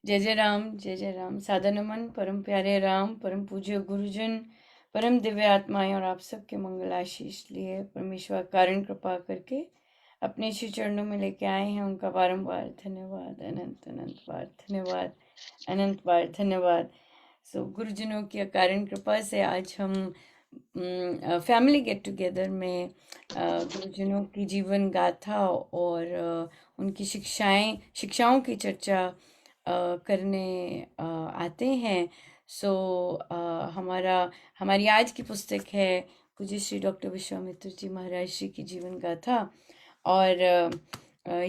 जय जय राम। सादा नमन परम प्यारे राम, परम पूज्य गुरुजन, परम दिव्य आत्माएं और आप सबके मंगल आशीष लिए परमेश्वर कारण कृपा करके अपने श्री चरणों में लेके आए हैं। उनका बारंबार धन्यवाद, अनंत अनंत बार धन्यवाद, अनंत बार धन्यवाद। गुरुजनों की अकारण कृपा से आज हम फैमिली गेट टुगेदर में गुरुजनों की जीवन गाथा और उनकी शिक्षाओं की चर्चा करने आते हैं। सो हमारा हमारी आज की पुस्तक है पूज्य श्री डॉक्टर विश्वामित्र जी महाराज श्री की जीवन गाथा। और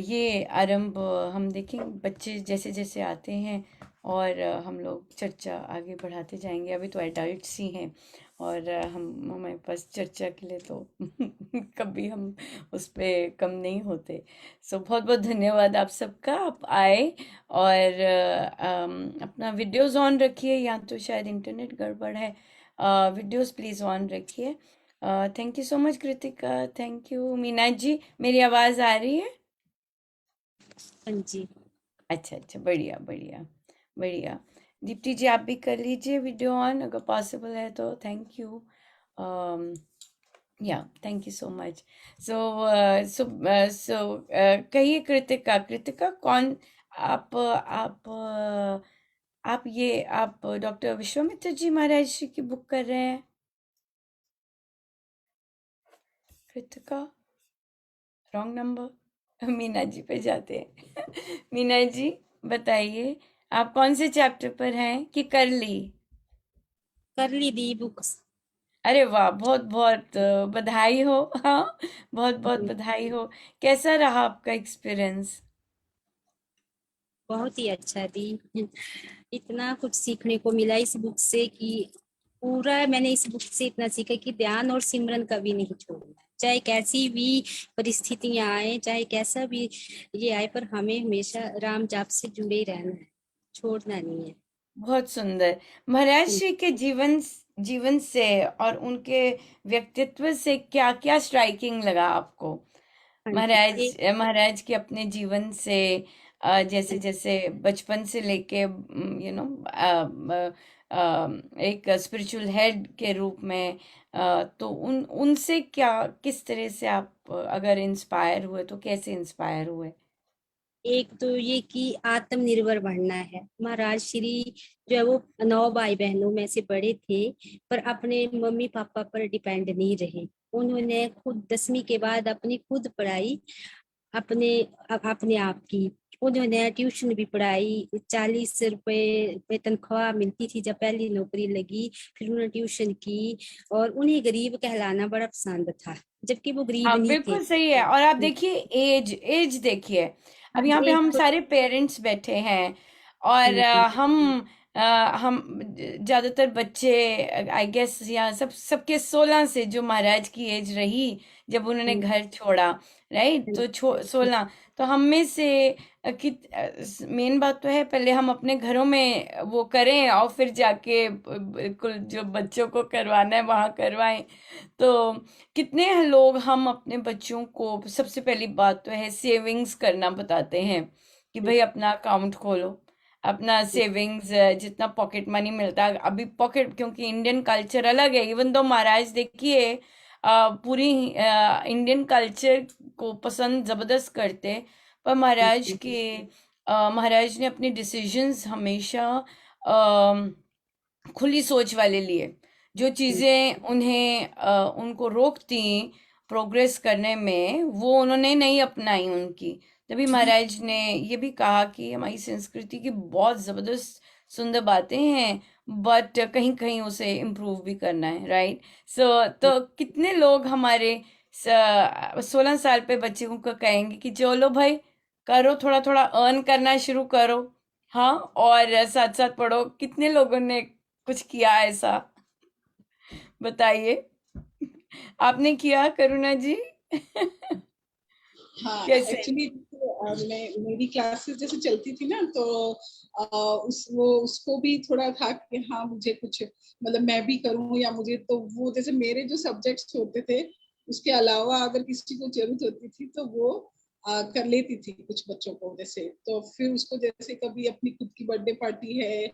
ये आरंभ हम देखेंगे बच्चे जैसे जैसे आते हैं और हम लोग चर्चा आगे बढ़ाते जाएंगे। अभी तो एडल्ट्स ही हैं और हम हमारे पास चर्चा के लिए तो कभी हम उस पे कम नहीं होते। बहुत बहुत धन्यवाद आप सबका, आप आए। और अपना वीडियोस ऑन रखिए, या तो शायद इंटरनेट गड़बड़ है। वीडियोस प्लीज ऑन रखिए। Thank you so much Kritika, thank you. Meena ji, मेरी आवाज़ आ रही है? हाँ जी। अच्छा अच्छा, बढ़िया बढ़िया बढ़िया। दीप्ति जी आप भी कर लीजिए वीडियो ऑन अगर पॉसिबल है तो। Thank you. या थैंक यू सो मच। सो सो कहिए कृतिका, कृतिका कौन आप डॉक्टर विश्वामित्र जी महाराज जी की बुक कर रहे हैं? Kritika wrong number. मीना जी पे जाते हैं। मीना जी बताइए, आप कौन से चैप्टर पर हैं कि कर ली? कर ली दी बुक्स। अरे वाह, बहुत बहुत बधाई हो। हाँ, बहुत बहुत बधाई हो। कैसा रहा आपका एक्सपीरियंस? बहुत ही अच्छा दी। इतना कुछ सीखने को मिला इस बुक से कि पूरा मैंने इस बुक से इतना सीखा कि ध्यान और सिमरन कभी नहीं छोड़ना है। चाहे कैसी भी परिस्थितियां आए, चाहे कैसा भी ये आए, पर हमें हमेशा राम जाप से जुड़े ही रहना है, छोड़ना नहीं है। बहुत सुंदर। महाराज श्री के जीवन जीवन से और उनके व्यक्तित्व से क्या क्या स्ट्राइकिंग लगा आपको? हाँ जी। महाराज महाराज के अपने जीवन से जैसे जैसे बचपन से लेके एक स्पिरिचुअल हेड के रूप में, तो उन उनसे क्या, किस तरह से आप अगर इंस्पायर हुए तो कैसे इंस्पायर हुए? एक तो ये कि आत्मनिर्भर बनना है। महाराज श्री जो है वो 9 भाई बहनों में से बड़े थे, पर अपने मम्मी पापा पर डिपेंड नहीं रहे। उन्होंने खुद 10वीं के बाद अपनी खुद पढ़ाई अपने अपने आप की। उन्होंने ट्यूशन भी पढ़ाई, 40 रुपए पे तनख्वाह मिलती थी जब पहली नौकरी लगी। फिर उन्होंने ट्यूशन की और उन्हें गरीब कहलाना बड़ा पसंद था, जबकि वो गरीब हाँ नहीं थे। बिल्कुल सही है। और आप देखिए एज एज देखिए, अब यहाँ पे एक हम तो सारे पेरेंट्स बैठे हैं और हम ज्यादातर बच्चे, आई गेस यहाँ सबके 16 से जो महाराज की एज रही जब उन्होंने घर छोड़ा, राइट, तो 16। तो हम में से मेन बात तो है पहले हम अपने घरों में वो करें और फिर जाके बिल्कुल जो बच्चों को करवाना है वहां करवाएं। तो कितने लोग हम अपने बच्चों को सबसे पहली बात तो है सेविंग्स करना बताते हैं कि भाई अपना अकाउंट खोलो, अपना सेविंग्स जितना पॉकेट मनी मिलता है अभी पॉकेट, क्योंकि इंडियन कल्चर अलग है। इवन दो महाराज देखिए पूरी इंडियन कल्चर को पसंद जबरदस्त करते, पर महाराज ने अपने डिसीजंस हमेशा खुली सोच वाले लिए। जो चीजें उनको रोकती प्रोग्रेस करने में, वो उन्होंने नहीं अपनाई उनकी। तभी महाराज ने ये भी कहा कि हमारी संस्कृति की बहुत जबरदस्त सुंदर बातें हैं, बट कहीं कहीं उसे इम्प्रूव भी करना है, राइट। तो कितने लोग हमारे 16 साल पे बच्चे को कहेंगे कि चलो भाई करो, थोड़ा थोड़ा अर्न करना शुरू करो, हाँ, और साथ साथ पढ़ो। कितने लोगों ने कुछ किया ऐसा, बताइए। आपने किया करुणा जी? हाँ, कैसे? एक्चुअली मैं मेरी क्लासेस जैसे चलती थी ना, तो उसको भी थोड़ा था कि हाँ मुझे कुछ मतलब मैं भी करूँ या मुझे, तो वो जैसे मेरे जो सब्जेक्ट्स होते थे उसके अलावा अगर किसी को जरूरत होती थी तो वो कर लेती थी कुछ बच्चों को जैसे, तो फिर उसको जैसे कभी अपनी खुद की बर्थडे पार्टी है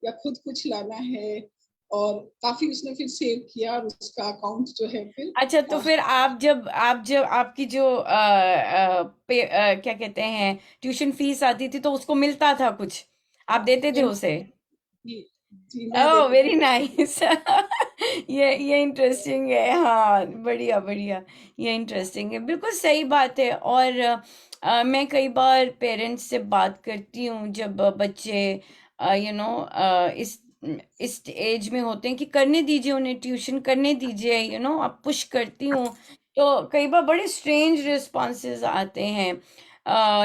या खुद कुछ लाना है, और काफी उसने फिर सेव किया, और उसका अकाउंट जो है फिर अच्छा, तो फिर आप जब आपकी जो क्या कहते हैं, ट्यूशन फीस आती थी तो उसको मिलता था कुछ, आप हाँ देते थे मैं उसे? जी, जी मैं ओह, देती वेरी थी। नाइस। ये इंटरेस्टिंग है, हाँ, बढ़िया बढ़िया। ये इंटरेस्टिंग है, बिल्कुल सही बात है। और मैं कई बार पेरेंट्स से बात करती हूँ जब बच्चे इस एज में होते हैं कि करने दीजिए उन्हें, ट्यूशन करने दीजिए, अब पुश करती हूँ, तो कई बार बड़े स्ट्रेंज रिस्पॉन्सेज आते हैं।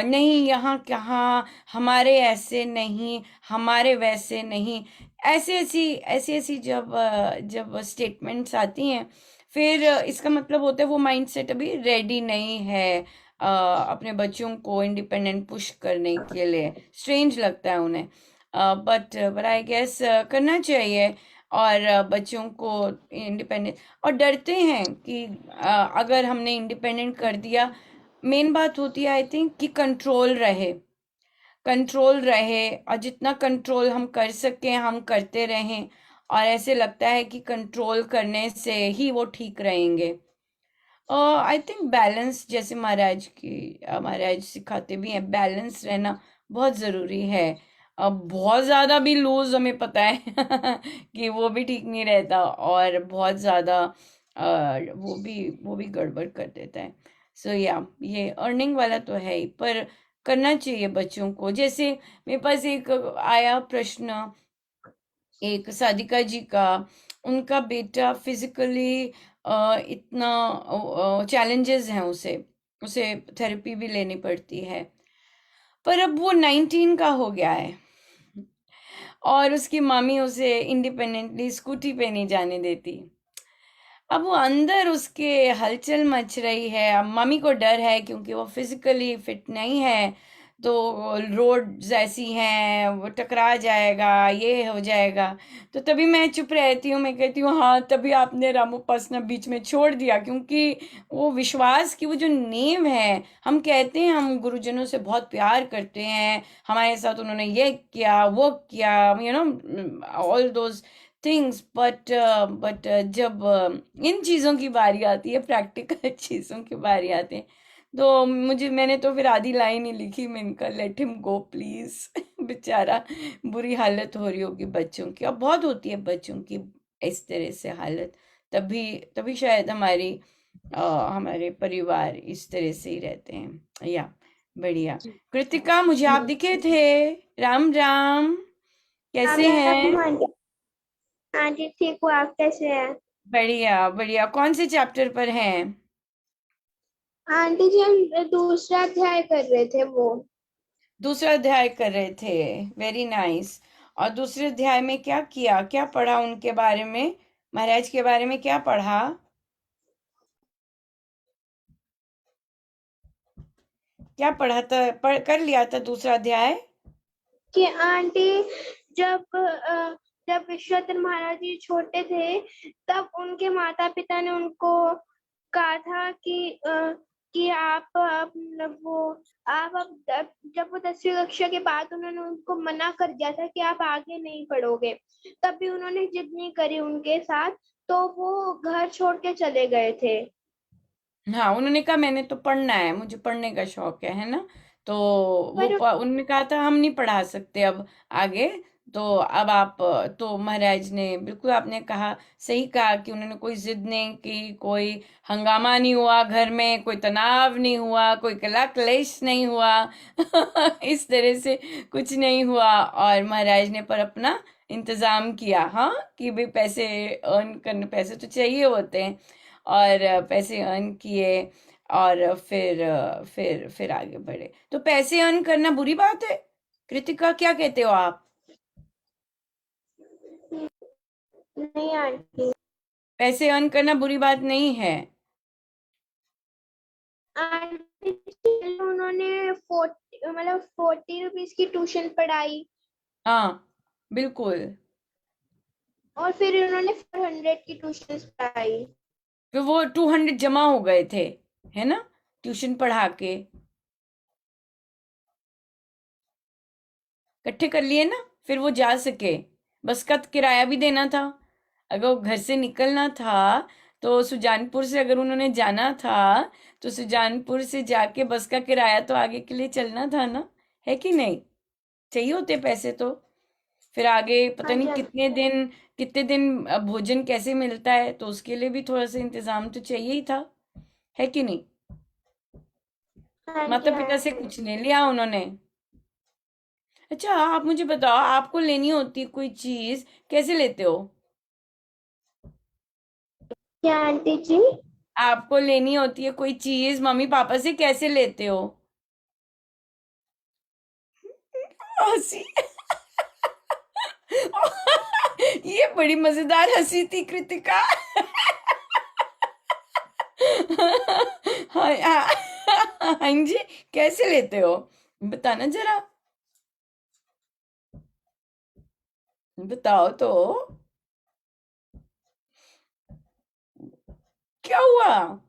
नहीं, यहाँ कहाँ, हमारे ऐसे नहीं, हमारे वैसे नहीं, ऐसी ऐसी जब स्टेटमेंट्स आती हैं, फिर इसका मतलब होता है वो माइंडसेट अभी रेडी नहीं है अपने बच्चों को इंडिपेंडेंट पुश करने के लिए। स्ट्रेंज लगता है उन्हें, बट आई गेस करना चाहिए। और बच्चों को इंडिपेंडेंट, और डरते हैं कि अगर हमने इंडिपेंडेंट कर दिया, मेन बात होती है आई थिंक कि कंट्रोल रहे, और जितना कंट्रोल हम कर सकें हम करते रहें, और ऐसे लगता है कि कंट्रोल करने से ही वो ठीक रहेंगे। आई थिंक बैलेंस, जैसे महाराज सिखाते भी हैं, बैलेंस रहना बहुत जरूरी है। अब बहुत ज्यादा भी लूज, हमें पता है कि वो भी ठीक नहीं रहता, और बहुत ज्यादा वो भी गड़बड़ कर देता है। सो या, ये अर्निंग वाला तो है ही, पर करना चाहिए बच्चों को। जैसे मेरे पास एक आया प्रश्न, एक सादिका जी का, उनका बेटा फिजिकली इतना चैलेंजेस हैं उसे उसे थेरेपी भी लेनी पड़ती है, पर अब वो 19 का हो गया है, और उसकी मामी उसे इंडिपेंडेंटली स्कूटी पे नहीं जाने देती। अब वो अंदर उसके हलचल मच रही है। अब मम्मी को डर है क्योंकि वो फिजिकली फिट नहीं है, तो रोड्स ऐसी हैं, वो टकरा जाएगा, ये हो जाएगा। तो तभी मैं चुप रहती हूँ, मैं कहती हूँ हाँ, तभी आपने रामोपासना बीच में छोड़ दिया, क्योंकि वो विश्वास की वो जो नींव है, हम कहते हैं हम गुरुजनों से बहुत प्यार करते हैं, हमारे साथ उन्होंने ये किया वो किया, ऑल दोज थिंग्स, बट जब इन चीज़ों की बारी आती है, प्रैक्टिकल चीज़ों की बारी आती है, तो मैंने तो फिर आधी लाइन ही लिखी, मैंने कहा लेट हिम गो प्लीज। बेचारा, बुरी हालत हो रही होगी बच्चों की, अब बहुत होती है बच्चों की इस तरह से हालत, तभी तभी शायद हमारे परिवार इस तरह से ही रहते हैं। या, बढ़िया। जी कृतिका, मुझे आप जी दिखे थे। राम राम, राम कैसे राम हैं? आंटी। आंटी ठीक हूँ, आप कैसे हैं? बढ़िया बढ़िया, कौन से चैप्टर पर हैं? आंटी जी हम दूसरा अध्याय कर रहे थे वो। दूसरा अध्याय कर रहे थे, वेरी नाइस। और दूसरे अध्याय में क्या किया, क्या पढ़ा उनके बारे में, महाराज के बारे में क्या पढ़ा? क्या पढ़ा था, कर लिया था दूसरा अध्याय? कि आंटी जब विश्वनाथ महाराज जी छोटे थे, तब उनके माता पिता ने उनको कहा था कि आप अब जब वो 10वीं कक्षा के बाद उन्होंने उनको मना कर दिया था कि आप आगे नहीं पढ़ोगे, तब भी उन्होंने जिद नहीं करी उनके साथ, तो वो घर छोड़ के चले गए थे। हाँ, उन्होंने कहा मैंने तो पढ़ना है, मुझे पढ़ने का शौक है ना, तो पर उन्होंने कहा था हम नहीं पढ़ा सकते अब आगे, तो अब आप, तो महाराज ने, बिल्कुल आपने कहा, सही कहा कि उन्होंने कोई जिद नहीं की, कोई हंगामा नहीं हुआ घर में, कोई तनाव नहीं हुआ, कोई कला क्लेश नहीं हुआ। इस तरह से कुछ नहीं हुआ, और महाराज ने पर अपना इंतजाम किया, हाँ, कि भाई पैसे अर्न करने, पैसे तो चाहिए होते हैं, और पैसे अर्न किए, और फिर आगे बढ़े। तो पैसे अर्न करना बुरी बात है? कृतिका, क्या कहते हो आप? नहीं आंटी। पैसे अर्न करना बुरी बात नहीं है। आंटी उन्होंने 40 रुपीज की ट्यूशन पढ़ाई, हाँ, बिल्कुल। और फिर उन्होंने 400 की ट्यूशन पढ़ाई। फिर वो 200 जमा हो गए थे, है ना, ट्यूशन पढ़ा के। इकट्ठे कर लिए ना, फिर वो जा सके। बस का किराया भी देना था। अगर वो घर से निकलना था तो सुजानपुर से अगर उन्होंने जाना था तो सुजानपुर से जाके बस का किराया तो आगे के लिए चलना था ना, है कि नहीं? चाहिए होते पैसे तो। फिर आगे पता हाँ जी, नहीं हाँ कितने दिन भोजन कैसे मिलता है, तो उसके लिए भी थोड़ा सा इंतजाम तो चाहिए ही था, है कि नहीं? हाँ जी, माता हाँ पिता से जी। कुछ नहीं लिया उन्होंने। अच्छा, आप मुझे बताओ, आपको लेनी होती है कोई चीज, कैसे लेते हो? क्या आंटी जी? आपको लेनी होती है कोई चीज, मम्मी पापा से कैसे लेते हो? हंसी। ये बड़ी मजेदार हंसी थी कृतिका। हाँ हाँ जी, कैसे लेते हो बताना जरा, बताओ तो। क्या हुआ?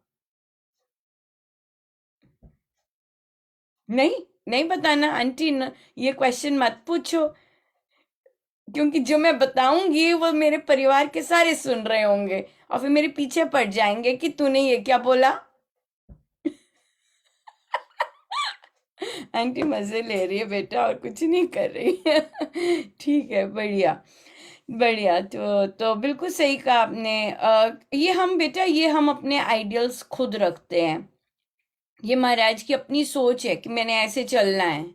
नहीं, नहीं बताना आंटी न, ये क्वेश्चन मत पूछो, क्योंकि जो मैं बताऊंगी वो मेरे परिवार के सारे सुन रहे होंगे और फिर मेरे पीछे पड़ जाएंगे कि तूने ये क्या बोला। आंटी मजे ले रही है बेटा, और कुछ नहीं कर रही है। ठीक है, बढ़िया। बढ़िया, तो बिल्कुल सही कहा आपने। ये हम बेटा, ये हम अपने आइडियल्स खुद रखते हैं। ये महाराज की अपनी सोच है कि मैंने ऐसे चलना है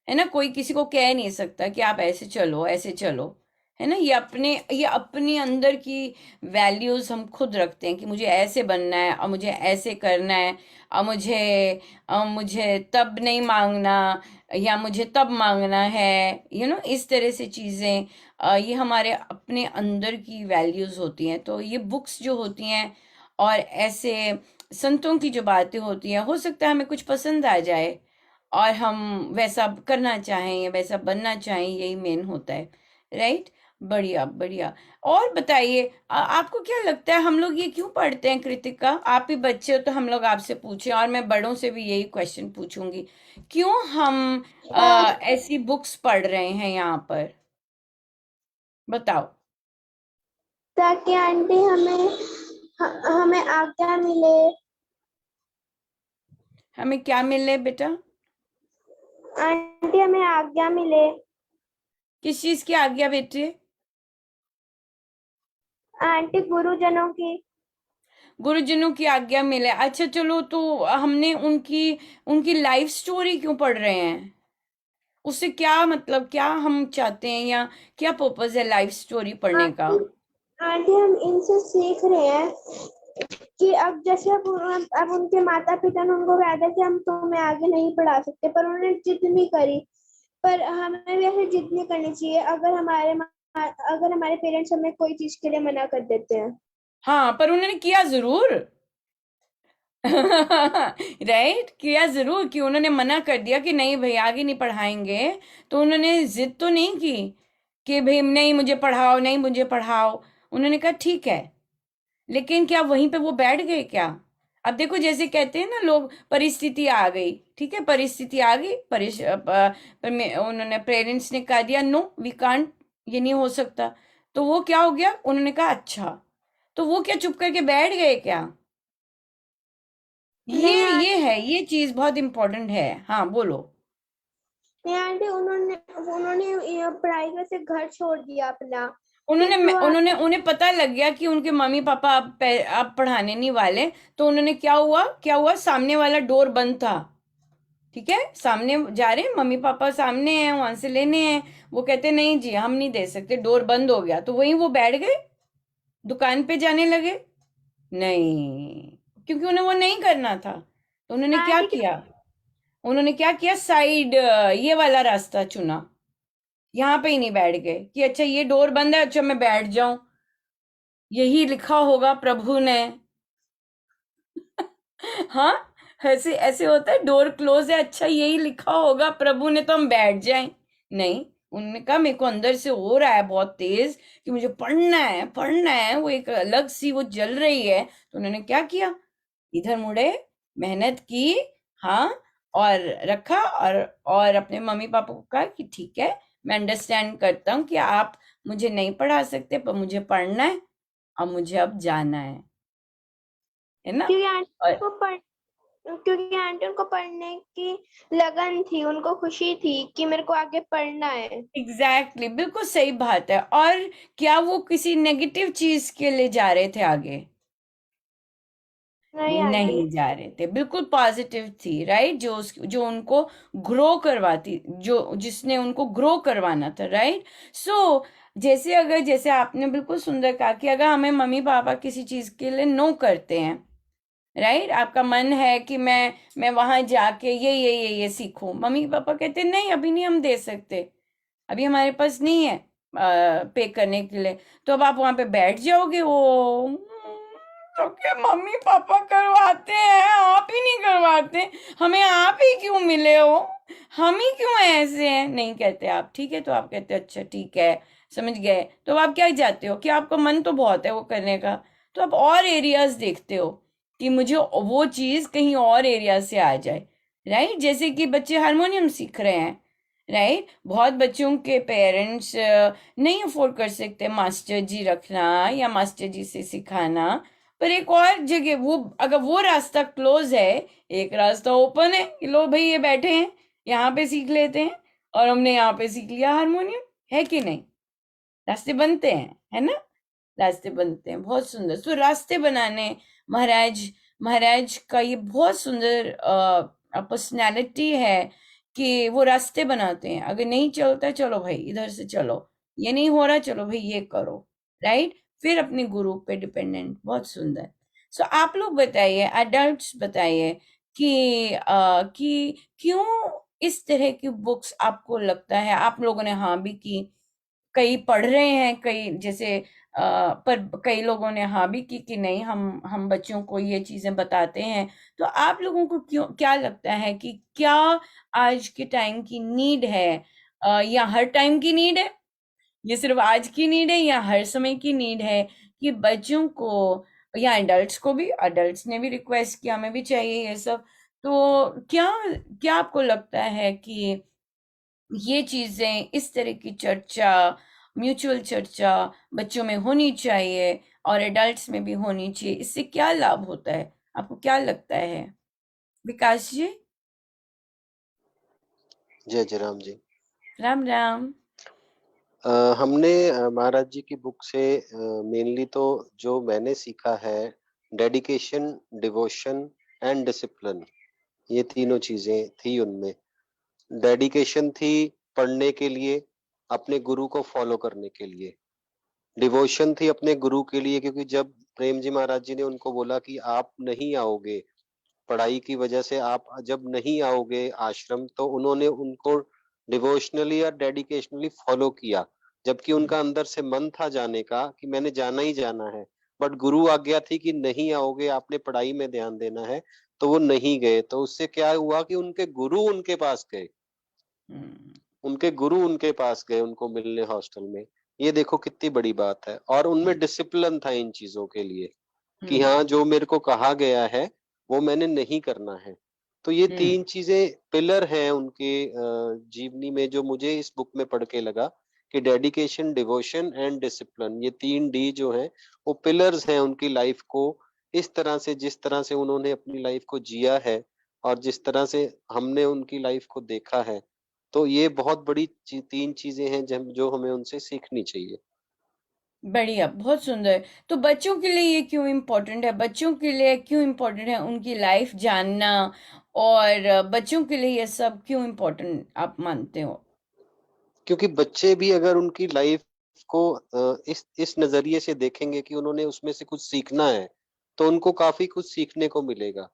ना। कोई किसी को कह नहीं सकता कि आप ऐसे चलो, ऐसे चलो, है ना। ये अपने अंदर की वैल्यूज हम खुद रखते हैं कि मुझे ऐसे बनना है और मुझे ऐसे करना है, और मुझे तब नहीं मांगना, या मुझे तब मांगना है, इस तरह से चीजें। ये हमारे अपने अंदर की वैल्यूज होती हैं। तो ये बुक्स जो होती हैं और ऐसे संतों की जो बातें होती हैं, हो सकता है हमें कुछ पसंद आ जाए और हम वैसा करना चाहें या वैसा बनना चाहें, यही मेन होता है। राइट। बढ़िया बढ़िया। और बताइए, आपको क्या लगता है हम लोग ये क्यों पढ़ते हैं कृतिका? आप ही बच्चे हो तो हम लोग आपसे पूछें, और मैं बड़ों से भी यही क्वेश्चन पूछूंगी, क्यों हम ऐसी बुक्स पढ़ रहे हैं यहाँ पर? बताओ। ताकि आंटी हमें आज्ञा मिले। हमें क्या मिले बेटा? आंटी हमें आज्ञा मिले। किस चीज की आज्ञा बेटे? आंटी गुरुजनों की। गुरुजनों की आज्ञा मिले। अच्छा चलो, तो हमने उनकी उनकी लाइफ स्टोरी क्यों पढ़ रहे हैं? उससे क्या मतलब, क्या हम चाहते हैं, या क्या पर्पस है लाइफ स्टोरी पढ़ने का? आंटी आंटी हम इनसे सीख रहे हैं कि अब जैसे अब उनके माता पिता ने उनको कहा था कि हम तुम्हें आगे नहीं पढ़ा सकते, पर उन्होंने जिद नहीं करी। पर हमें भी ऐसे जिद नहीं करनी चाहिए अगर हमारे पेरेंट्स हमें कोई चीज के लिए मना कर देते हैं। हाँ, पर उन्होंने किया जरूर। राइट, किया जरूर कि उन्होंने मना कर दिया कि नहीं भाई आगे नहीं पढ़ाएंगे। तो उन्होंने जिद तो नहीं की कि भाई नहीं मुझे पढ़ाओ, नहीं मुझे पढ़ाओ। उन्होंने कहा ठीक है। लेकिन क्या वहीं पे वो बैठ गए क्या? अब देखो, जैसे कहते हैं ना लोग, परिस्थिति आ गई, ठीक है, परिस्थिति आ गई, उन्होंने पेरेंट्स ने कह दिया नो वी कांट, ये नहीं हो सकता। तो वो क्या हो गया, उन्होंने कहा अच्छा। तो वो क्या चुप करके बैठ गए क्या? नहीं ये चीज बहुत इंपॉर्टेंट है। हाँ बोलो। नहीं आंटी, उन्होंने ये पढ़ाई का से घर छोड़ दिया अपना। कि उन्होंने तू उन्होंने उन्हें पता लग गया कि उनके मम्मी पापा अब पढ़ाने नहीं वाले। तो उन्होंने क्या हुआ, सामने वाला डोर बंद था। ठीक है, सामने जा रहे हैं मम्मी पापा, सामने हैं, वहां से लेने हैं। वो कहते नहीं जी हम नहीं दे सकते, डोर बंद हो गया। तो वहीं वो बैठ गए, दुकान पे जाने लगे। नहीं, क्योंकि उन्हें वो नहीं करना था। तो आंटी उन्होंने क्या किया, साइड ये वाला रास्ता चुना। यहाँ पे ही नहीं बैठ गए कि अच्छा ये डोर बंद है, अच्छा मैं बैठ जाऊं, यही लिखा होगा प्रभु ने। हाँ, ऐसे ऐसे होता है, डोर क्लोज है, अच्छा यही लिखा होगा प्रभु ने, तो हम बैठ जाएं। नहीं, उन्होंने कहा मेरे को अंदर से हो रहा है बहुत तेज कि मुझे पढ़ना है, पढ़ना है, वो एक अलग सी वो जल रही है। तो उन्होंने क्या किया, इधर मुड़े, मेहनत की, हाँ, और रखा, और अपने मम्मी पापा को कहा कि ठीक है, मैं अंडरस्टैंड करता हूँ कि आप मुझे नहीं पढ़ा सकते, पर मुझे पढ़ना है और मुझे अब जाना है ना। क्योंकि आंटी और उनको पढ़ने की लगन थी, उनको खुशी थी कि मेरे को आगे पढ़ना है। एग्जैक्टली, बिल्कुल सही बात है। और क्या वो किसी नेगेटिव चीज के लिए जा रहे थे आगे? नहीं आंटी। नहीं जा रहे थे, बिल्कुल पॉजिटिव थी, राइट। जो उनको ग्रो करवाती, जिसने उनको ग्रो करवाना था, राइट। सो जैसे आपने बिल्कुल सुंदर कहा कि अगर हमें मम्मी पापा किसी चीज के लिए नो करते हैं, राइट, आपका मन है कि मैं वहां जाके ये सीखूं, मम्मी पापा कहते हैं नहीं, अभी नहीं, हम दे सकते, अभी हमारे पास नहीं है पे करने के लिए। तो अब आप वहां पे बैठ जाओगे, वो तो क्या मम्मी पापा करवाते हैं, आप ही नहीं करवाते, हमें आप ही क्यों मिले हो, हम ही क्यों ऐसे हैं, नहीं कहते आप, ठीक है। तो आप कहते अच्छा ठीक है, समझ गए। तो आप क्या जाते हो कि आपका मन तो बहुत है वो करने का, तो आप और एरियाज देखते हो कि मुझे वो चीज कहीं और एरिया से आ जाए, राइट। जैसे कि बच्चे हारमोनियम सीख रहे हैं, राइट। बहुत बच्चों के पेरेंट्स नहीं अफोर्ड कर सकते मास्टर जी रखना या मास्टर जी से सिखाना, पर एक और जगह, वो अगर वो रास्ता क्लोज है, एक रास्ता ओपन है कि लो भाई ये बैठे हैं, यहाँ पे सीख लेते हैं, और हमने यहाँ पे सीख लिया हारमोनियम, है कि नहीं। रास्ते बनते हैं, है ना, रास्ते बनते हैं, बहुत सुंदर। तो रास्ते बनाने, महाराज महाराज का ये बहुत सुंदर पर्सनैलिटी है कि वो रास्ते बनाते हैं। अगर नहीं चलता, चलो भाई इधर से चलो, ये नहीं हो रहा, चलो भाई ये करो, राइट। फिर अपने गुरु पे डिपेंडेंट, बहुत सुंदर। सो आप लोग बताइए, एडल्ट्स बताइए कि क्यों इस तरह की बुक्स आपको लगता है, आप लोगों ने हाँ भी की, कई पढ़ रहे हैं, कई जैसे पर कई लोगों ने हाँ भी की कि नहीं, हम बच्चों को ये चीजें बताते हैं। तो आप लोगों को क्यों, क्या लगता है कि क्या आज के टाइम की नीड है, या हर टाइम की नीड है, ये सिर्फ आज की नीड है, या हर समय की नीड है कि बच्चों को या एडल्ट्स को भी, एडल्ट्स ने भी रिक्वेस्ट किया, हमें भी चाहिए ये सब। तो क्या क्या आपको लगता है कि ये चीजें, इस तरह की चर्चा, म्यूचुअल चर्चा बच्चों में होनी चाहिए और एडल्ट्स में भी होनी चाहिए, इससे क्या लाभ होता है, आपको क्या लगता है विकास जी? जय जय राम जी। राम राम। हमने महाराज जी की बुक से मेनली तो जो मैंने सीखा है, डेडिकेशन, डिवोशन एंड डिसिप्लिन, ये तीनों चीजें थी उनमें। डेडिकेशन थी पढ़ने के लिए, अपने गुरु को फॉलो करने के लिए। डिवोशन थी अपने गुरु के लिए, क्योंकि जब प्रेम जी महाराज जी ने उनको बोला कि आप नहीं आओगे, पढ़ाई की वजह से आप जब नहीं आओगे आश्रम, तो उन्होंने उनको डिवोशनली और डेडिकेशनली फॉलो किया, जबकि उनका अंदर से मन था जाने का कि मैंने जाना ही जाना है, बट गुरु आज्ञा थी कि नहीं आओगे, आपने पढ़ाई में ध्यान देना है, तो वो नहीं गए। तो उससे क्या हुआ कि उनके गुरु उनके पास गए, हम्म, उनके गुरु उनके पास गए उनको मिलने हॉस्टल में। ये देखो कितनी बड़ी बात है। और उनमें डिसिप्लिन था इन चीजों के लिए कि हाँ, जो मेरे को कहा गया है वो मैंने नहीं करना है। तो ये हम्म, तीन चीजें पिलर हैं उनके जीवनी में, जो मुझे इस बुक में पढ़ के लगा कि डेडिकेशन, डिवोशन एंड डिसिप्लिन, ये 3D जो हैं वो पिलर्स हैं उनकी लाइफ को। इस तरह से, जिस तरह से उन्होंने अपनी लाइफ को जिया है और जिस तरह से हमने उनकी लाइफ को देखा है, तो ये बहुत बड़ी तीन चीजें हैं जो हमें उनसे सीखनी चाहिए। बढ़िया, बहुत सुंदर। तो बच्चों के लिए ये क्यों इम्पोर्टेंट है, बच्चों के लिए क्यों इम्पोर्टेंट है उनकी लाइफ जानना, और बच्चों के लिए ये सब क्यों इम्पोर्टेंट आप मानते हो? क्योंकि बच्चे भी अगर उनकी लाइफ को इस नजरिए से देखेंगे कि उन्होंने उसमें से कुछ सीखना है, तो उनको काफी कुछ सीखने को मिलेगा।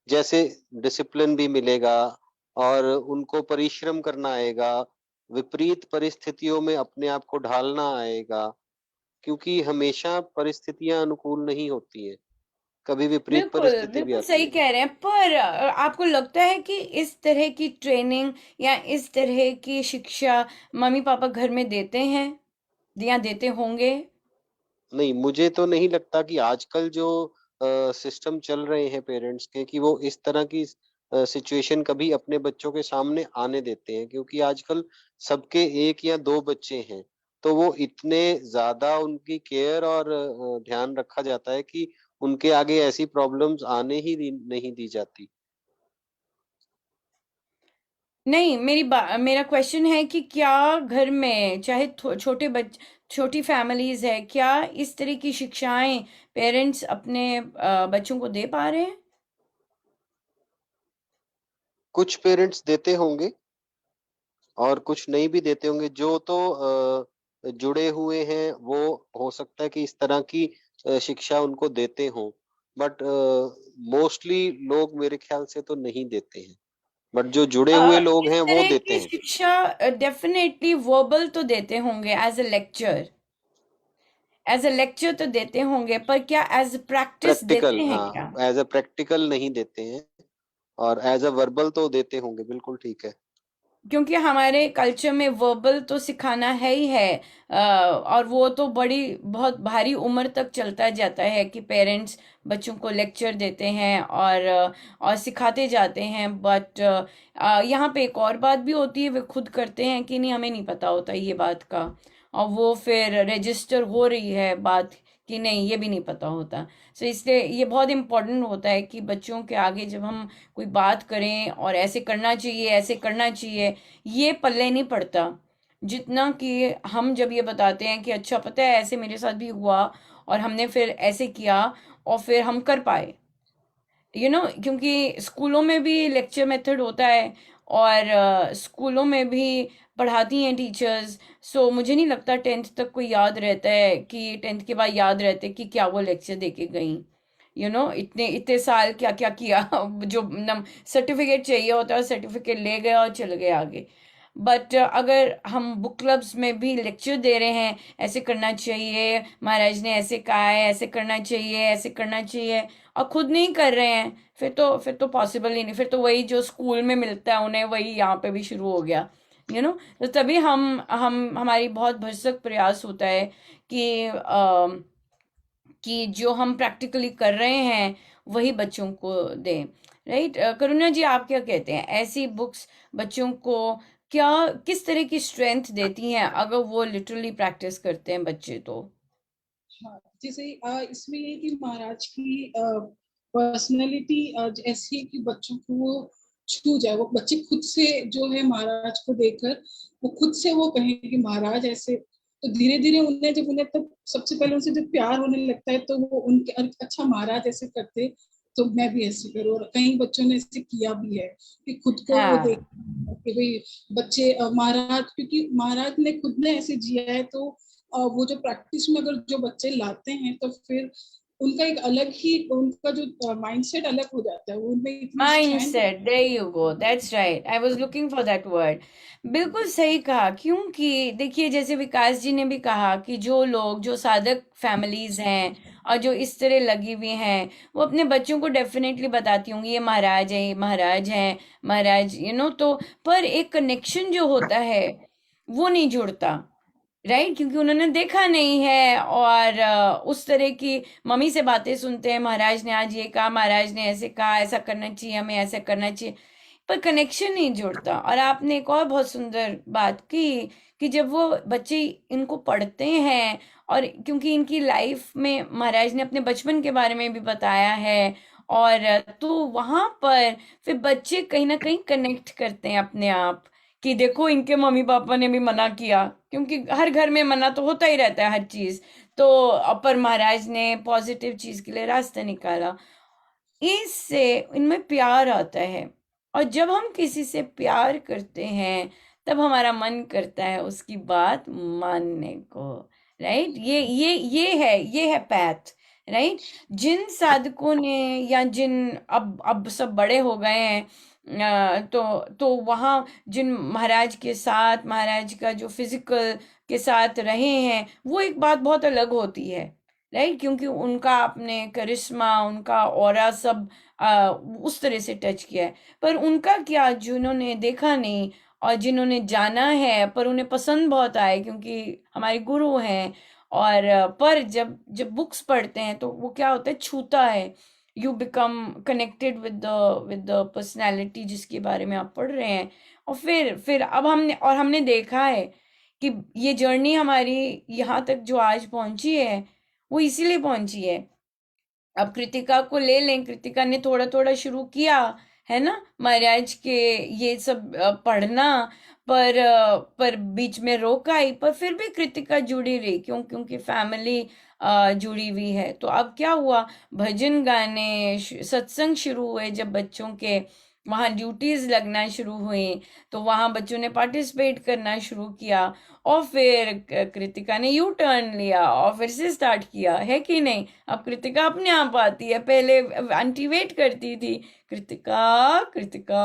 जैसे डिसिप्लिन भी मिलेगा, और उनको परिश्रम करना आएगा, विपरीत परिस्थितियों में अपने आप को ढालना आएगा, क्योंकि हमेशा परिस्थितियां अनुकूल नहीं होती हैं, कभी विपरीत बिल्कुल परिस्थिति भी बिल्कुल आती सही है। कह रहे हैं, पर आपको लगता है कि इस तरह की ट्रेनिंग या इस तरह की शिक्षा मम्मी पापा घर में देते हैं या देते होंगे? नहीं, मुझे तो नहीं लगता कि आजकल जो सिस्टम चल रहे हैं पेरेंट्स के, कि वो इस तरह की सिचुएशन कभी अपने बच्चों के सामने आने देते हैं, क्योंकि आजकल सबके 1 या 2 बच्चे हैं, तो वो इतने ज़्यादा उनकी केयर और ध्यान रखा जाता है कि उनके आगे ऐसी प्रॉब्लम्स आने ही नहीं दी जाती। नहीं, मेरा क्वेश्चन है कि क्या घर में चाहे छोटी फैमिलीज है, क्या इस तरह की शिक्षाएं पेरेंट्स अपने बच्चों को दे पा रहे हैं? कुछ पेरेंट्स देते होंगे और कुछ नहीं भी देते होंगे। जो तो जुड़े हुए हैं वो हो सकता है कि इस तरह की शिक्षा उनको देते हों, बट मोस्टली लोग मेरे ख्याल से तो नहीं देते हैं, बट जो जुड़े हुए लोग इस हैं वो तरह देते की हैं। शिक्षा डेफिनेटली वर्बल तो देते होंगे, एज अ लेक्चर तो देते होंगे, पर क्या एज प्रैक्टिस प्रैक्टिकल, देते हैं हाँ, क्या? एज अ प्रैक्टिकल नहीं देते हैं, और एज अ वर्बल तो देते होंगे, बिल्कुल ठीक है। क्योंकि हमारे कल्चर में वर्बल तो सिखाना है ही है, और वो तो बहुत भारी उम्र तक चलता जाता है कि पेरेंट्स बच्चों को लेक्चर देते हैं और सिखाते जाते हैं। बट यहाँ पे एक और बात भी होती है, वे खुद करते हैं कि नहीं, हमें नहीं पता होता ये बात का, और वो फिर रजिस्टर हो रही है बात कि नहीं, ये भी नहीं पता होता। सो इसलिए ये बहुत इम्पोर्टेंट होता है कि बच्चों के आगे जब हम कोई बात करें और ऐसे करना चाहिए, ऐसे करना चाहिए, ये पल्ले नहीं पड़ता जितना कि हम जब ये बताते हैं कि अच्छा पता है ऐसे मेरे साथ भी हुआ और हमने फिर ऐसे किया और फिर हम कर पाए, क्योंकि स्कूलों में भी लेक्चर मेथड होता है और स्कूलों में भी पढ़ाती हैं टीचर्स। सो मुझे नहीं लगता 10th तक कोई याद रहता है कि 10th के बाद याद रहते कि क्या वो लेक्चर दे के गई, इतने इतने साल क्या क्या किया। जो नम सर्टिफिकेट चाहिए होता है सर्टिफिकेट ले गए और चले गए आगे। बट अगर हम बुक क्लब्स में भी लेक्चर दे रहे हैं, ऐसे करना चाहिए, महाराज ने ऐसे कहा है, ऐसे करना चाहिए, ऐसे करना चाहिए, और खुद नहीं कर रहे हैं, फिर तो पॉसिबल ही नहीं। फिर तो वही जो स्कूल में मिलता है उन्हें वही यहाँ पे भी शुरू हो गया, तो तभी हम हमारी बहुत भरसक प्रयास होता है कि कि जो हम प्रैक्टिकली कर रहे हैं वही बच्चों को दें। राइट? करुणा जी, आप क्या कहते हैं, ऐसी बुक्स बच्चों को क्या किस तरह की स्ट्रेंथ देती हैं अगर वो लिटरली प्रैक्टिस करते हैं बच्चे तो? हाँ, जैसे इसमें ये कि महाराज की पर्सनैलिटी ऐसी है कि बच्चों को वो छू जाए, वो बच्चे खुद से जो है महाराज को देखकर वो खुद से वो कहें कि महाराज ऐसे। तो धीरे धीरे उन्हें तब सबसे पहले उनसे जब प्यार होने लगता है तो वो उनके अच्छा महाराज ऐसे करते तो मैं भी ऐसे करूँ। और कई बच्चों ने ऐसे किया भी है कि खुद को वो देख हाँ, कि भाई बच्चे महाराज, क्योंकि महाराज ने खुद ने ऐसे जिया है, तो वो जो प्रैक्टिस में अगर जो बच्चे लाते हैं तो फिर उनका एक अलग ही उनका जो माइंडसेट अलग हो जाता है, वो उनमें इतनी strength. Mindset, there you go, that's right, I was looking for that word. बिल्कुल सही कहा, क्योंकि देखिए जैसे विकास जी ने भी कहा कि जो लोग जो साधक फैमिलीज हैं और जो इस तरह लगी हुई हैं, वो अपने बच्चों को डेफिनेटली बताती होंगी ये महाराज है, ये महाराज है, महाराज, तो पर एक कनेक्शन जो होता है वो नहीं जुड़ता। राइट? क्योंकि उन्होंने देखा नहीं है, और उस तरह की मम्मी से बातें सुनते हैं, महाराज ने आज ये कहा, महाराज ने ऐसे कहा, ऐसा करना चाहिए, हमें ऐसा करना चाहिए, पर कनेक्शन नहीं जुड़ता। और आपने एक और बहुत सुंदर बात की कि जब वो बच्चे इनको पढ़ते हैं, और क्योंकि इनकी लाइफ में महाराज ने अपने बचपन के बारे में भी बताया है, और तो वहां पर फिर बच्चे कहीं ना कहीं कनेक्ट करते हैं अपने आप कि देखो इनके मम्मी पापा ने भी मना किया, क्योंकि हर घर में मना तो होता ही रहता है हर चीज, तो अपर महाराज ने पॉजिटिव चीज के लिए रास्ता निकाला। इससे इनमें प्यार आता है, और जब हम किसी से प्यार करते हैं तब हमारा मन करता है उसकी बात मानने को। राइट? ये है पैथ। राइट? जिन साधकों ने, या जिन अब सब बड़े हो गए हैं, तो वहाँ जिन महाराज के साथ, महाराज का जो फिजिकल के साथ रहे हैं, वो एक बात बहुत अलग होती है। राइट? क्योंकि उनका अपने करिश्मा, उनका ऑरा सब उस तरह से टच किया है। पर उनका क्या, जिन्होंने देखा नहीं और जिन्होंने जाना है पर उन्हें पसंद बहुत आए क्योंकि हमारे गुरु हैं, और पर जब जब बुक्स पढ़ते हैं तो वो क्या होता है, छूता है, you become connected with the personality जिसके बारे में आप पढ़ रहे हैं। और फिर अब हमने देखा है कि ये जर्नी हमारी यहाँ तक जो आज पहुंची है वो इसीलिए पहुंची है। अब कृतिका को ले लें, कृतिका ने थोड़ा थोड़ा शुरू किया है ना महाराज के ये सब पढ़ना, पर बीच में रोक आई, पर फिर भी कृतिका जुड़ी रही। क्योंकि फैमिली जुड़ी हुई है। तो अब क्या हुआ, भजन गाने सत्संग शुरू हुए, जब बच्चों के वहाँ ड्यूटीज लगना शुरू हुई तो वहाँ बच्चों ने पार्टिसिपेट करना शुरू किया। और फिर कृतिका ने यू टर्न लिया और फिर से स्टार्ट किया, है कि नहीं। अब कृतिका अपने आप आती है, पहले आंटी वेट करती थी, कृतिका कृतिका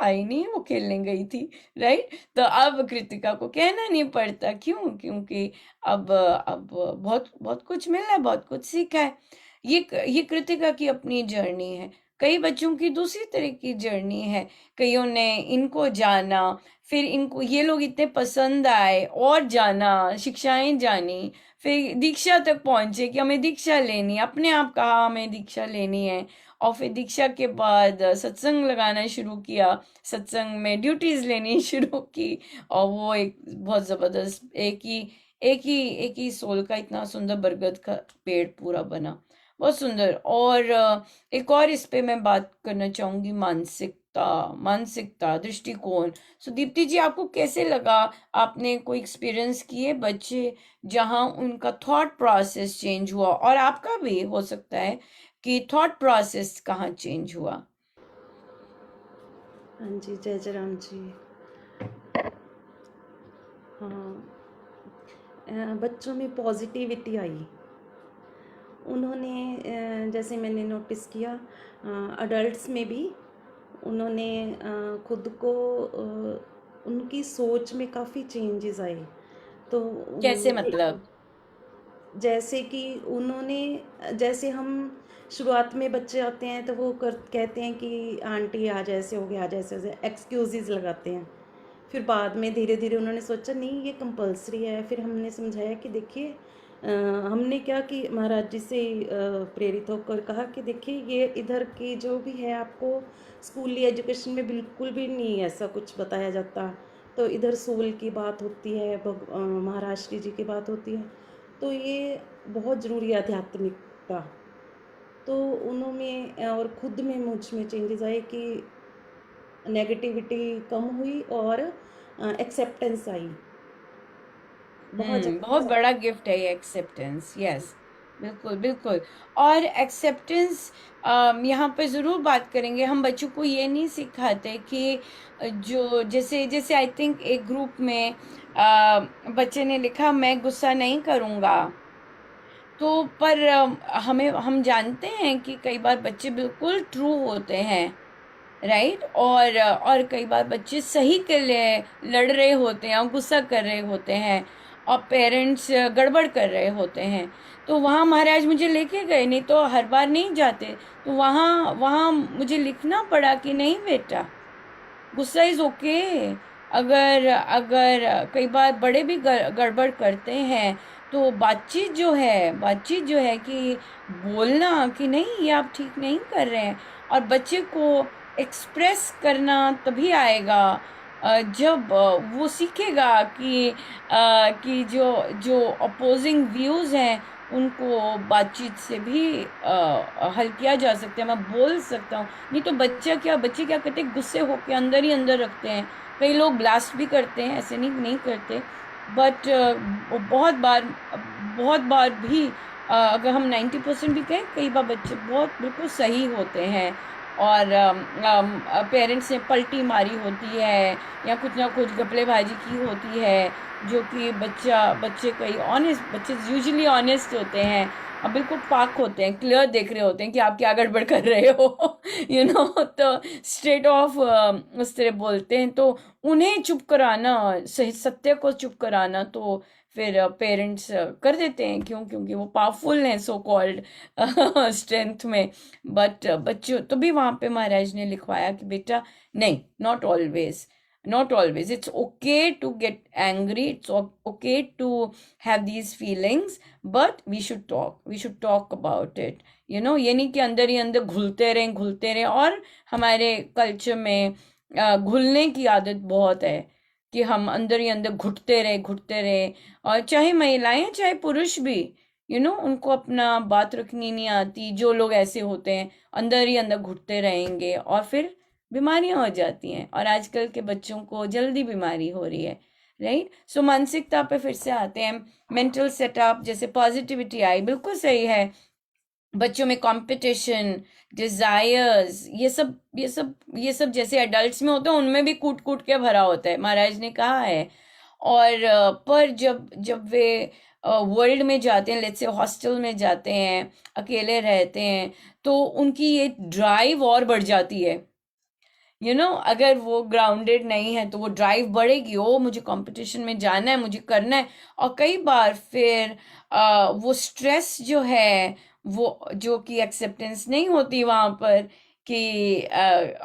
आई नहीं, वो खेलने गई थी, राइट। तो अब कृतिका को कहना नहीं पड़ता, क्यों, क्योंकि अब बहुत बहुत कुछ मिला है, बहुत कुछ सीखा है। ये कृतिका की अपनी जर्नी है। कई बच्चों की दूसरी तरह की जर्नी है, कईयों ने इनको जाना, फिर इनको ये लोग इतने पसंद आए और जाना, शिक्षाएं जानी, फिर दीक्षा तक पहुंचे कि हमें दीक्षा लेनी है, अपने आप कहा हमें दीक्षा लेनी है। और फिर दीक्षा के बाद सत्संग लगाना शुरू किया, सत्संग में ड्यूटीज लेनी शुरू की। और वो एक बहुत जबरदस्त एक ही सोल का इतना सुंदर बरगद का पेड़ पूरा बना, बहुत सुंदर। और एक और इस पे मैं बात करना चाहूंगी, मानसिकता दृष्टिकोण। सो दीप्ति जी, आपको कैसे लगा, आपने कोई एक्सपीरियंस किए बच्चे जहां उनका थॉट प्रोसेस चेंज हुआ, और आपका भी हो सकता है कि थॉट प्रोसेस कहाँ चेंज हुआ? हाँ जी, जय जय राम जी। हाँ, बच्चों में पॉजिटिविटी आई। उन्होंने जैसे मैंने नोटिस किया, अडल्ट्स में भी उन्होंने खुद को उनकी सोच में काफ़ी चेंजेस आए। तो कैसे मतलब? जैसे कि उन्होंने, जैसे हम शुरुआत में बच्चे आते हैं तो वो कहते हैं कि आंटी आज ऐसे हो गया, आज ऐसे हो गया, एक्सक्यूज़ेस लगाते हैं। फिर बाद में धीरे धीरे उन्होंने सोचा नहीं ये कंपलसरी है। फिर हमने समझाया कि देखिए, हमने क्या कि महाराज जी से प्रेरित होकर कहा कि देखिए ये इधर की जो भी है, आपको स्कूली एजुकेशन में बिल्कुल भी नहीं ऐसा कुछ बताया जाता। तो इधर सोल की बात होती है, महाराज श्री जी की बात होती है, तो ये बहुत ज़रूरी है आध्यात्मिकता। तो उन्होंने और खुद में मुझ में चेंजेस आए कि नेगेटिविटी कम हुई और एक्सेप्टेंस आई बहुत बहुत ज़्यादा। बड़ा गिफ्ट है ये एक्सेप्टेंस। यस, बिल्कुल बिल्कुल। और एक्सेप्टेंस यहाँ पे ज़रूर बात करेंगे। हम बच्चों को ये नहीं सिखाते कि जो जैसे जैसे आई थिंक एक ग्रुप में बच्चे ने लिखा मैं गुस्सा नहीं करूँगा। तो पर हम जानते हैं कि कई बार बच्चे बिल्कुल ट्रू होते हैं, राइट। और कई बार बच्चे सही के लिए लड़ रहे होते हैं और गुस्सा कर रहे होते हैं, और पेरेंट्स गड़बड़ कर रहे होते हैं। तो वहाँ महाराज मुझे लेके गए, नहीं तो हर बार नहीं जाते। तो वहाँ वहाँ मुझे लिखना पड़ा कि नहीं बेटा, गुस्सा इज ओके। अगर अगर कई बार बड़े भी गड़बड़ करते हैं, तो बातचीत जो है कि बोलना कि नहीं ये आप ठीक नहीं कर रहे हैं। और बच्चे को एक्सप्रेस करना तभी आएगा जब वो सीखेगा कि जो जो अपोजिंग व्यूज हैं उनको बातचीत से भी हल किया जा सकता है, मैं बोल सकता हूँ। नहीं तो बच्चे क्या करते हैं, गुस्से होके अंदर ही अंदर रखते हैं। कई लोग ब्लास्ट भी करते हैं, ऐसे नहीं करते, बट बहुत बार भी अगर हम 90% भी कहें, कई बार बच्चे बहुत बिल्कुल सही होते हैं, और पेरेंट्स ने पलटी मारी होती है या कुछ ना कुछ घपलेबाजी की होती है, जो कि बच्चे कई ऑनेस्ट, बच्चे यूजुअली ऑनेस्ट होते हैं और बिल्कुल पाक होते हैं, क्लियर देख रहे होते हैं कि आप क्या गड़बड़ कर रहे हो तो स्ट्रेट ऑफ उस तरह बोलते हैं। तो उन्हें चुप कराना, सही सत्य को चुप कराना, तो फिर पेरेंट्स कर देते हैं, क्योंकि वो पावरफुल हैं सो कॉल्ड स्ट्रेंथ में। बट बच्चों तो भी वहाँ पे महाराज ने लिखवाया कि बेटा नहीं, not always. not always. It's okay to get angry, it's okay to have these feelings, but we should talk about it, you know. ये नहीं कि अंदर ही अंदर घुलते रहें, और हमारे कल्चर में घुलने की आदत बहुत है कि हम अंदर ही अंदर घुटते रहे, और चाहे महिलाएं हैं चाहे पुरुष भी, you know, उनको अपना बात रखनी नहीं आती। जो लोग ऐसे होते हैं अंदर ही अंदर घुटते रहेंगे और फिर बीमारियां हो जाती हैं, और आजकल के बच्चों को जल्दी बीमारी हो रही है, राइट। सो मानसिकता पे फिर से आते हैं। मेंटल सेटअप, जैसे पॉजिटिविटी आई, बिल्कुल सही है। बच्चों में कंपटीशन, डिजायर्स, ये सब जैसे एडल्ट्स में होते हैं, उनमें भी कूट कूट के भरा होता है, महाराज ने कहा है। और पर जब वे वर्ल्ड में जाते हैं, लेट्स से हॉस्टल में जाते हैं, अकेले रहते हैं, तो उनकी ये ड्राइव और बढ़ जाती है, you know। अगर वो ग्राउंडेड नहीं है तो वो ड्राइव बढ़ेगी, ओ मुझे कंपटीशन में जाना है, मुझे करना है। और कई बार फिर वो स्ट्रेस जो है, वो जो कि एक्सेप्टेंस नहीं होती वहां पर कि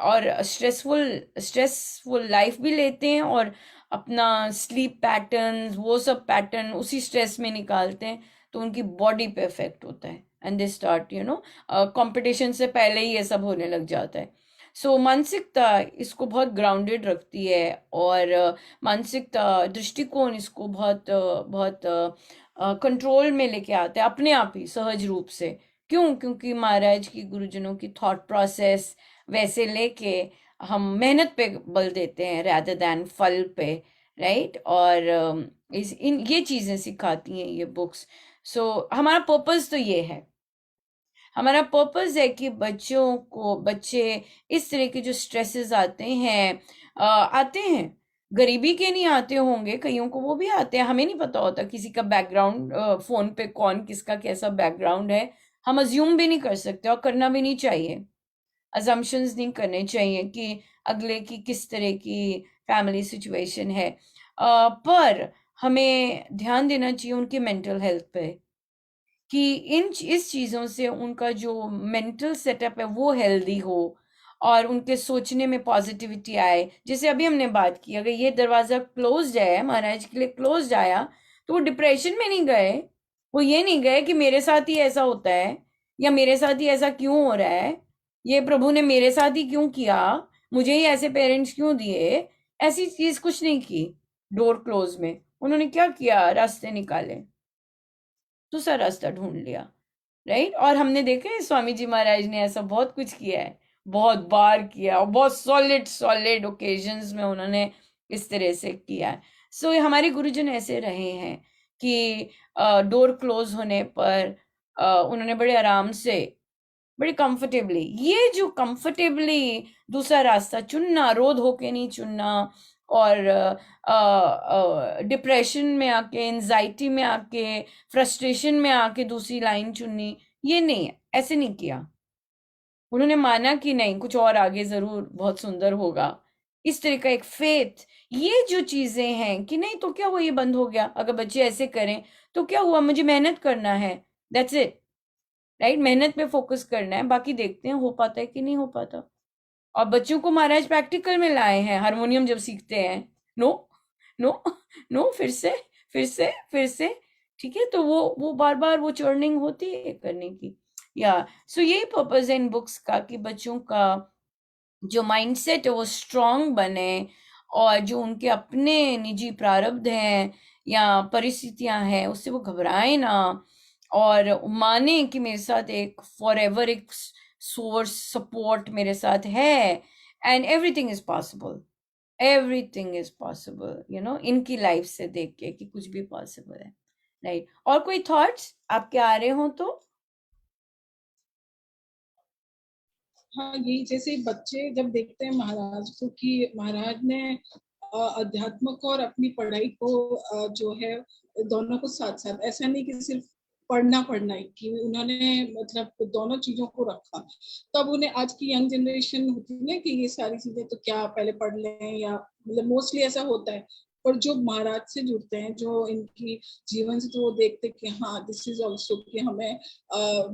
और स्ट्रेसफुल लाइफ भी लेते हैं, और अपना स्लीप पैटर्न, वो सब पैटर्न उसी स्ट्रेस में निकालते हैं, तो उनकी बॉडी पे इफेक्ट होता है, and they start, you know, competition से पहले ही ये सब होने लग जाता है। सो मानसिकता इसको बहुत ग्राउंडेड रखती है, और मानसिकता दृष्टिकोण इसको बहुत कंट्रोल में लेके आता है, अपने आप ही सहज रूप से। क्यों? क्योंकि महाराज की, गुरुजनों की थॉट प्रोसेस वैसे लेके हम मेहनत पे बल देते हैं rather than फल पे, राइट। और ये चीजें सिखाती हैं ये बुक्स। सो हमारा पर्पस तो ये है, हमारा पर्पस है कि बच्चे इस तरह के जो स्ट्रेसेस आते हैं, गरीबी के नहीं आते होंगे, कईयों को वो भी आते हैं, हमें नहीं पता होता किसी का बैकग्राउंड, फोन पे कौन किसका कैसा बैकग्राउंड है, हम अज्यूम भी नहीं कर सकते, और करना भी नहीं चाहिए। अजम्पशंस नहीं करने चाहिए कि अगले की किस तरह की फैमिली सिचुएशन है, पर हमें ध्यान देना चाहिए उनके मेंटल हेल्थ पे, कि इस चीज़ों से उनका जो मेंटल सेटअप है वो हेल्दी हो, और उनके सोचने में पॉजिटिविटी आए। जैसे अभी हमने बात की, अगर ये दरवाज़ा क्लोज्ड है, महाराज के लिए क्लोज्ड आया, तो वो डिप्रेशन में नहीं गए, वो ये नहीं गए कि मेरे साथ ही ऐसा होता है, या मेरे साथ ही ऐसा क्यों हो रहा है, ये प्रभु ने मेरे साथ ही क्यों किया, मुझे ही ऐसे पेरेंट्स क्यों दिए। ऐसी चीज कुछ नहीं की। डोर क्लोज में उन्होंने क्या किया, रास्ते निकाले, दूसरा रास्ता ढूंढ लिया, राइट। और हमने देखा है स्वामी जी महाराज ने ऐसा बहुत कुछ किया है, बहुत बार किया, और बहुत सॉलिड ओकेजन्स में उन्होंने इस तरह से किया है। सो हमारे गुरुजन ऐसे रहे हैं कि डोर क्लोज होने पर उन्होंने बड़े आराम से, बड़े कंफर्टेबली, ये जो कंफर्टेबली दूसरा रास्ता चुनना, रोध होके नहीं चुनना, और डिप्रेशन में आके, एंजाइटी में आके, फ्रस्ट्रेशन में आके दूसरी लाइन चुननी, ये नहीं है, ऐसे नहीं किया। उन्होंने माना कि नहीं, कुछ और आगे जरूर बहुत सुंदर होगा, इस तरह का एक फेथ। ये जो चीजें हैं कि नहीं तो क्या हुआ, ये बंद हो गया, अगर बच्चे ऐसे करें तो क्या हुआ, मुझे मेहनत करना है, दैट्स इट, राइट। मेहनत पे फोकस करना है, बाकी देखते हैं हो पाता है कि नहीं हो पाता। और बच्चों को महाराज प्रैक्टिकल में लाए हैं, हारमोनियम जब सीखते हैं, नो नो नो, फिर से, ठीक है। तो वो बार बार वो चर्निंग होती है करने की, या सो यही पर्पस है इन बुक्स का, कि बच्चों का जो माइंडसेट है वो स्ट्रांग बने, और जो उनके अपने निजी प्रारब्ध हैं या परिस्थितियां हैं उससे वो घबराए ना, और माने कि मेरे साथ एक फॉरएवर एक सोर्स सपोर्ट मेरे साथ है, and everything is possible, you know, इनकी लाइफ से देख के कि कुछ भी पॉसिबल है, राइट। और कोई थॉट्स आपके आ रहे हो तो? हाँ, यही जैसे बच्चे जब देखते हैं महाराज को कि महाराज ने अध्यात्म को और अपनी पढ़ाई को जो है दोनों को साथ साथ, ऐसा नहीं कि सिर्फ पढ़ना है, कि उन्होंने मतलब दोनों चीजों को रखा। तब उन्हें, आज की यंग जनरेशन होती है ना कि ये सारी चीजें तो क्या पहले पढ़ लें, या मतलब मोस्टली ऐसा होता है। पर जो महाराज से जुड़ते हैं, जो इनकी जीवन से, तो वो देखते कि हाँ, दिस इज ऑल्सो कि हमें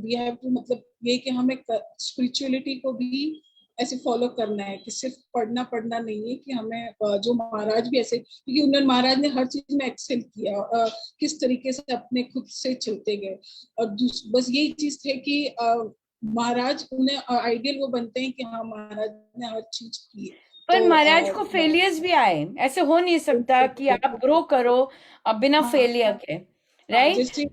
वी हैव टू, मतलब ये कि हमें स्पिरिचुअलिटी को भी ऐसे फॉलो करना है कि सिर्फ पढ़ना पढ़ना नहीं है, कि हमें जो महाराज भी ऐसे, क्योंकि उन्होंने महाराज ने हर चीज में एक्सेल किया, किस तरीके से अपने खुद से चलते गए। और बस यही चीज थे कि महाराज उन्हें आइडियल वो बनते हैं कि हाँ महाराज ने हर चीज की। पर तो महाराज को फेलियर्स भी आए, ऐसे हो नहीं सकता कि आप ग्रो करो अब बिना हाँ, फेलियर के, राइट। जैसे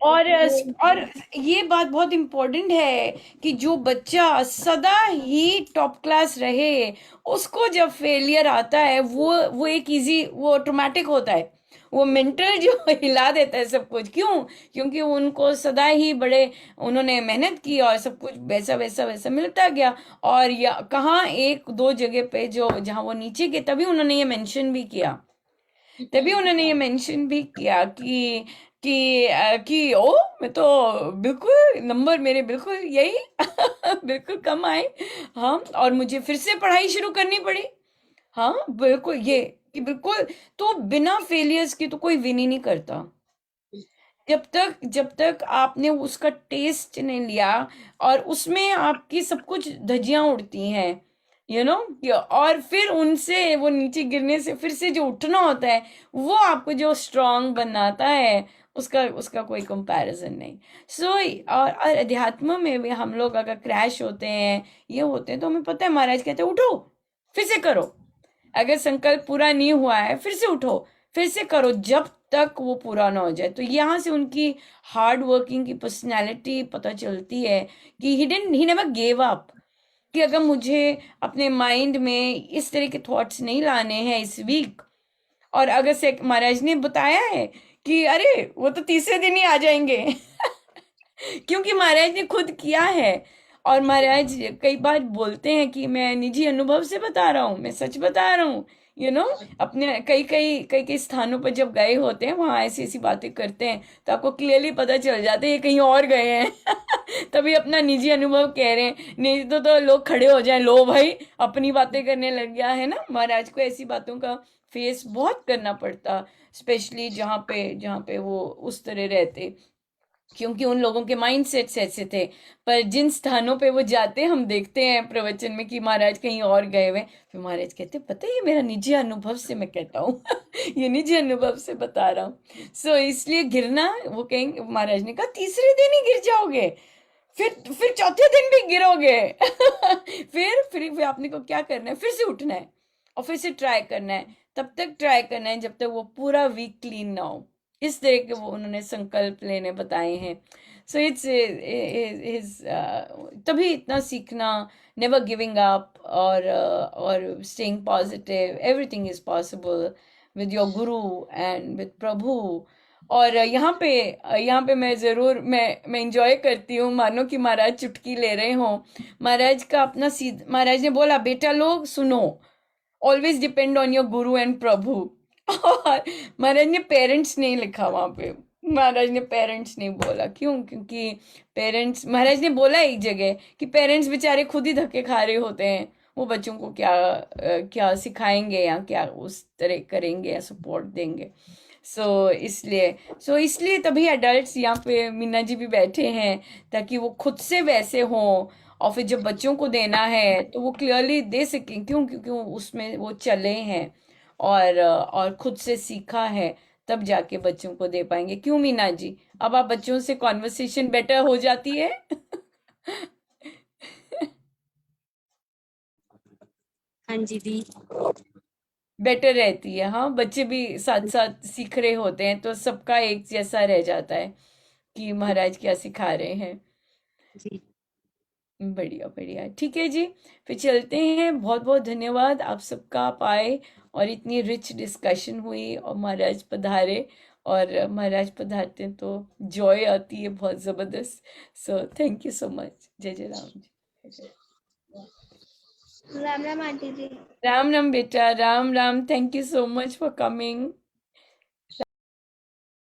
और ये बात बहुत इम्पोर्टेंट है कि जो बच्चा सदा ही टॉप क्लास रहे, उसको जब फेलियर आता है वो एक इजी, वो ऑटोमेटिक होता है, वो मेंटल जो हिला देता है सब कुछ। क्यों? क्योंकि उनको सदा ही बड़े, उन्होंने मेहनत की और सब कुछ वैसा वैसा वैसा मिलता गया। और या कहाँ एक दो जगह पे जो जहाँ वो नीचे के, तभी उन्होंने ये मेंशन भी किया, तभी उन्होंने ये मेंशन भी किया कि ओ मैं तो बिल्कुल नंबर मेरे बिल्कुल यही बिल्कुल कम आए। हाँ, और मुझे फिर से पढ़ाई शुरू करनी पड़ी। हाँ बिल्कुल, ये कि बिल्कुल, तो बिना फेलियर्स के तो कोई विन ही नहीं करता। जब तक आपने उसका टेस्ट नहीं लिया और उसमें आपकी सब कुछ धज्जियां उड़ती हैं, और फिर उनसे वो नीचे गिरने से फिर से जो उठना होता है, वो आपको जो स्ट्रांग बनाता है, उसका कोई कंपैरिजन नहीं। सो और अध्यात्म में भी हम लोग अगर क्रैश होते हैं, ये होते हैं, तो हमें पता है महाराज कहते हैं उठो, फिर से करो। अगर संकल्प पूरा नहीं हुआ है, फिर से उठो, फिर से करो, जब तक वो पूरा ना हो जाए। तो यहाँ से उनकी हार्ड वर्किंग की पर्सनैलिटी पता चलती है कि ही नेवर गेव अप, कि अगर मुझे अपने माइंड में इस तरह के थॉट्स नहीं लाने हैं इस वीक, और अगर से महाराज ने बताया है कि अरे वो तो तीसरे दिन ही आ जाएंगे क्योंकि महाराज ने खुद किया है। और महाराज कई बार बोलते हैं कि मैं निजी अनुभव से बता रहा हूँ, मैं सच बता रहा हूँ, अपने कई कई कई कई स्थानों पर जब गए होते हैं, वहां ऐसी ऐसी बातें करते हैं, तो आपको क्लियरली पता चल जाता है ये कहीं और गए हैं तभी अपना निजी अनुभव कह रहे हैं, नहीं तो लोग खड़े हो जाए, लो भाई अपनी बातें करने लग गया है ना। महाराज को ऐसी बातों का फेस बहुत करना पड़ता, स्पेशली जहाँ पे वो उस तरह रहते, क्योंकि उन लोगों के माइंडसेट्स ऐसे थे। पर जिन स्थानों पे वो जाते, हम देखते हैं प्रवचन में कि महाराज कहीं और गए हुए, फिर महाराज कहते पता है ये मेरा निजी अनुभव से मैं कहता हूँ ये निजी अनुभव से बता रहा हूँ। सो इसलिए गिरना, वो कहेंगे, महाराज ने कहा तीसरे दिन ही गिर जाओगे, फिर चौथे दिन भी गिरोगे फिर आपने को क्या करना है, फिर से उठना है और फिर से ट्राई करना है, तब तक ट्राई करना है जब तक वो पूरा वीक क्लीन ना हो। इस तरह के वो उन्होंने संकल्प लेने बताए हैं। सो इट्स तभी इतना सीखना, नेवर गिविंग अप, और staying positive, everything is possible with your Guru and with प्रभु। और यहाँ पे मैं जरूर मैं इंजॉय करती हूँ, मानो कि महाराज चुटकी ले रहे हो। महाराज का अपना महाराज ने बोला बेटा लोग सुनो, always depend on your Guru and प्रभु और महाराज ने पेरेंट्स नहीं लिखा वहां पे, महाराज ने पेरेंट्स नहीं बोला। क्यों? क्योंकि पेरेंट्स, महाराज ने बोला एक जगह कि पेरेंट्स बेचारे खुद ही धक्के खा रहे होते हैं, वो बच्चों को क्या सिखाएंगे या क्या उस तरह करेंगे या सपोर्ट देंगे। इसलिए तभी एडल्ट्स यहाँ पे मीना जी भी बैठे हैं, ताकि वो खुद से वैसे हों, और फिर जब बच्चों को देना है तो वो क्लियरली दे सकें। क्यों? क्योंकि उसमें वो चले हैं और खुद से सीखा है, तब जाके बच्चों को दे पाएंगे। क्यों मीना जी? अब आप बच्चों से कॉन्वर्सेशन बेटर हो जाती है हाँ जी दी। बेटर रहती है। हाँ, बच्चे भी साथ साथ सीख रहे होते हैं, तो सबका एक जैसा रह जाता है कि महाराज क्या सिखा रहे हैं। जी बढ़िया बढ़िया, ठीक है जी, फिर चलते हैं। बहुत बहुत धन्यवाद आप सबका, आप आए और इतनी रिच डिस्कशन हुई, और महाराज पधारे, और महाराज पधारते हैं तो जॉय आती है बहुत जबरदस्त। So thank you so much. जय जय राम जी। राम राम आंटी जी। राम राम बेटा, Ram Ram, thank you so much for coming.